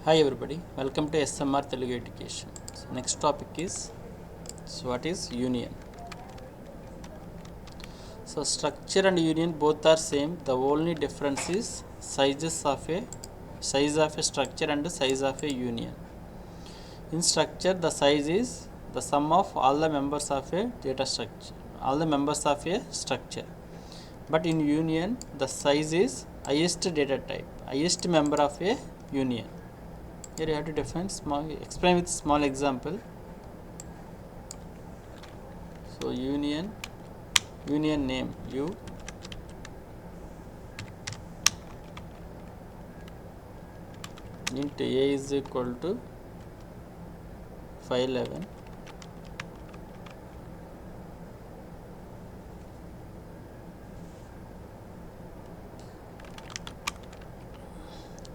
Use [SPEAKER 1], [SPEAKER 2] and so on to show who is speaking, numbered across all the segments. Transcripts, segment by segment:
[SPEAKER 1] Hi everybody, welcome to SMR Telugu Education. So next topic is what is union. So structure and union both are same. The only difference is size of a structure and size of a union. In structure, the size is the sum of all the members of a data structure, all the members of a structure. But in union, the size is highest data type, highest member of a union. Here you have to define explain with small example. So union name U, int A is equal to 511,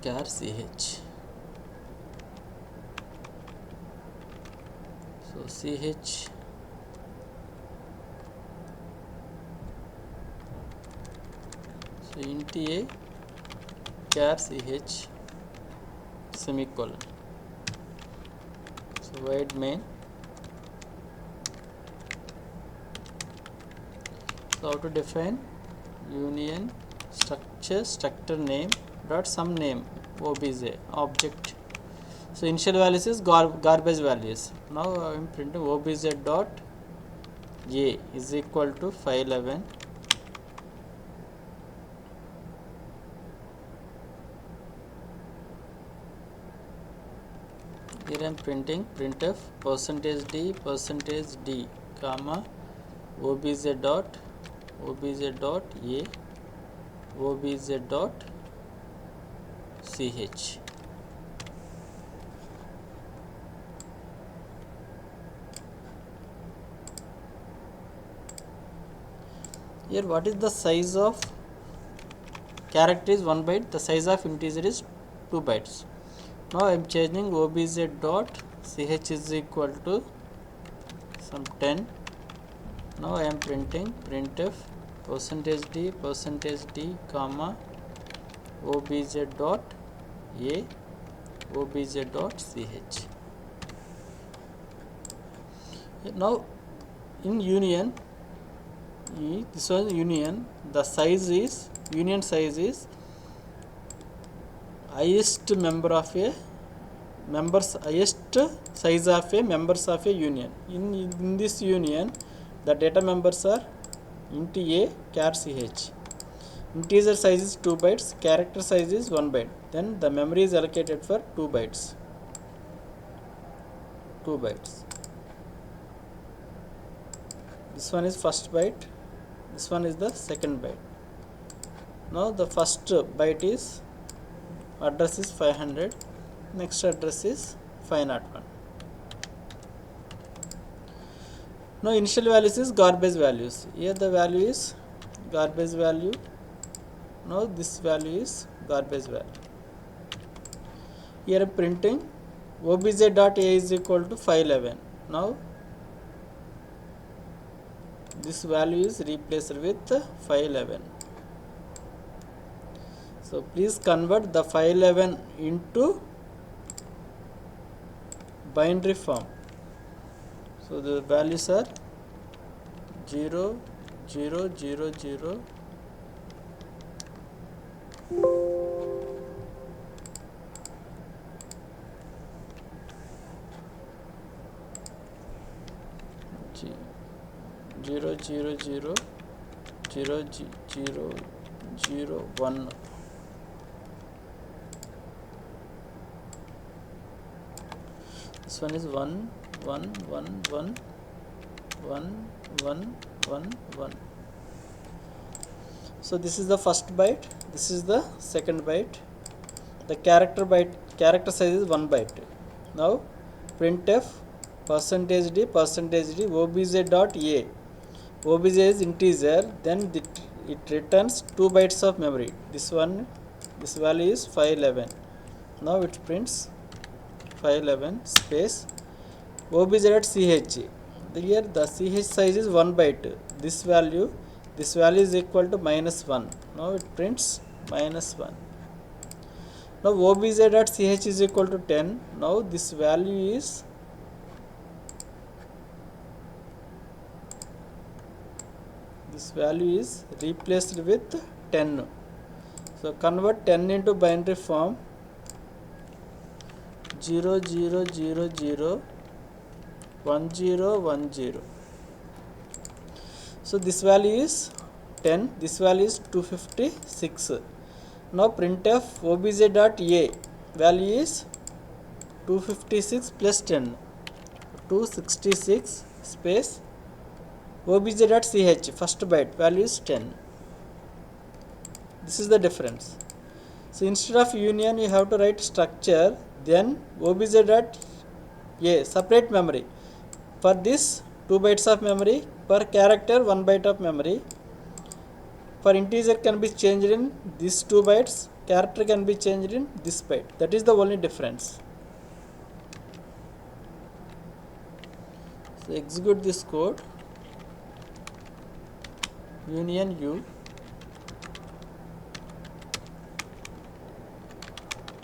[SPEAKER 1] char ch. So ch so int A char ch semicolon. So void main. So how to define union structure name dot some name obj object. So initial values is garbage values. Now I am printing obj dot a is equal to 511. Here I am printing printf %d comma obj dot a obj dot ch. Here what is the size of character is 1 byte, the size of integer is 2 bytes. Now I am changing obj dot ch is equal to some 10. Now I am printing printf %d comma obj dot a obj dot ch. Now in union, this was union, the size is union size is highest member of a members highest size of a members of a union. In this union, the data members are int A char ch. Integer size is 2 bytes, character size is 1 byte. Then the memory is allocated for 2 bytes. 2 bytes. This one is first byte, this one is the second byte. Now the first byte is address is 500, next address is 501. Now initial values is garbage values. Here the value is garbage value. Now this value is garbage value. Here printing obj dot a is equal to 511. Now this value is replaced with 511. So please convert the 511 into binary form. So the values are 0 0 0 0 0 0 0 0 0 0 1. This one is 1 1 1 1 1 1 1 1. So this is the first byte, this is the second byte. The character size is 1 byte. Now printf %d obj dot a. Obj is integer, then it returns 2 bytes of memory. This value is 511. Now it prints 511 space obj dot ch. Here the ch size is 1 byte. This value is equal to -1. Now it prints -1. Now obj.ch is equal to 10. Now this value is replaced with 10. So convert 10 into binary form 0 0 0 0 1 0 1 0. So this value is 10, this value is 256. Now printf obj.a value is 256 plus 10, 266 space obj.ch first byte value is 10. This is the difference. So instead of union you have to write structure, then obj.a separate memory. For this 2 bytes of memory, per character 1 byte of memory. For integer can be changed in these 2 bytes, character can be changed in this byte. That is the only difference. So execute this code. Union u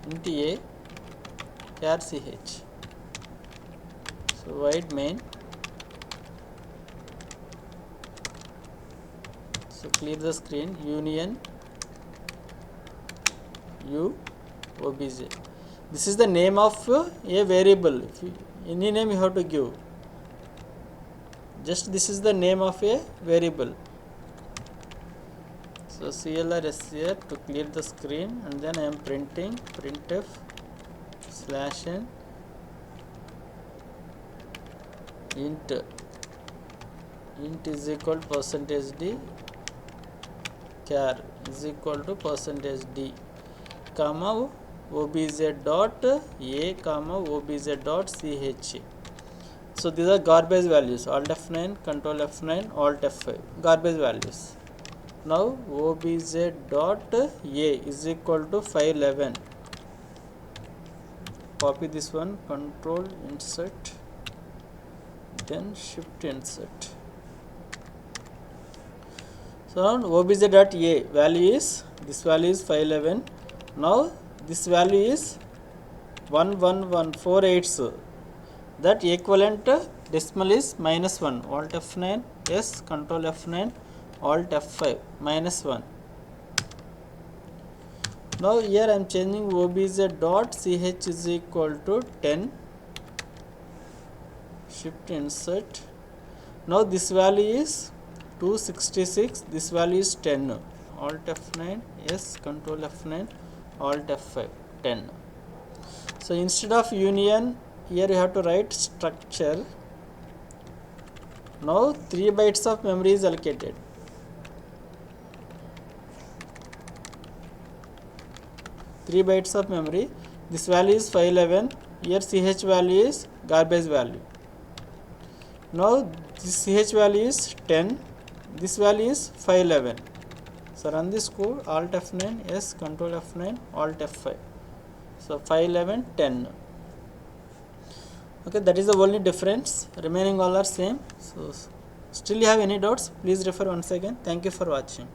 [SPEAKER 1] int a char ch. So void main. So clear the screen. Union u obj. This is the name of a variable. If you, any name you have to give. Just this is the name of a variable. So CLR is here to clear the screen, and then I am printing printf /n int is equal to %d char is equal to %d comma obj dot a comma obj dot ch. So these are garbage values. Alt F9, Control F9, Alt F5, garbage values. Now obj dot a is equal to 511. Copy this one, Control insert, then Shift insert. So now obj dot a value is, this value is 511. Now this value is 11148. So that equivalent decimal is -1. Alt F9, yes, Control F9, Alt F5, -1. Now here I am changing obj dot ch is equal to 10. Shift insert. Now this value is 266. This value is 10. Alt F9, yes, Control F9, Alt F5, 10. So instead of union, here you have to write structure. Now 3 bytes of memory is allocated. 3 bytes of memory. This value is 511. Here ch value is garbage value. Now this ch value is 10. This value is 511. So run this code. Alt F9, yes, Control F9, Alt F5. So 511, 10. Okay, that is the only difference. Remaining all are same. So still you have any doubts, please refer once again. Thank you for watching.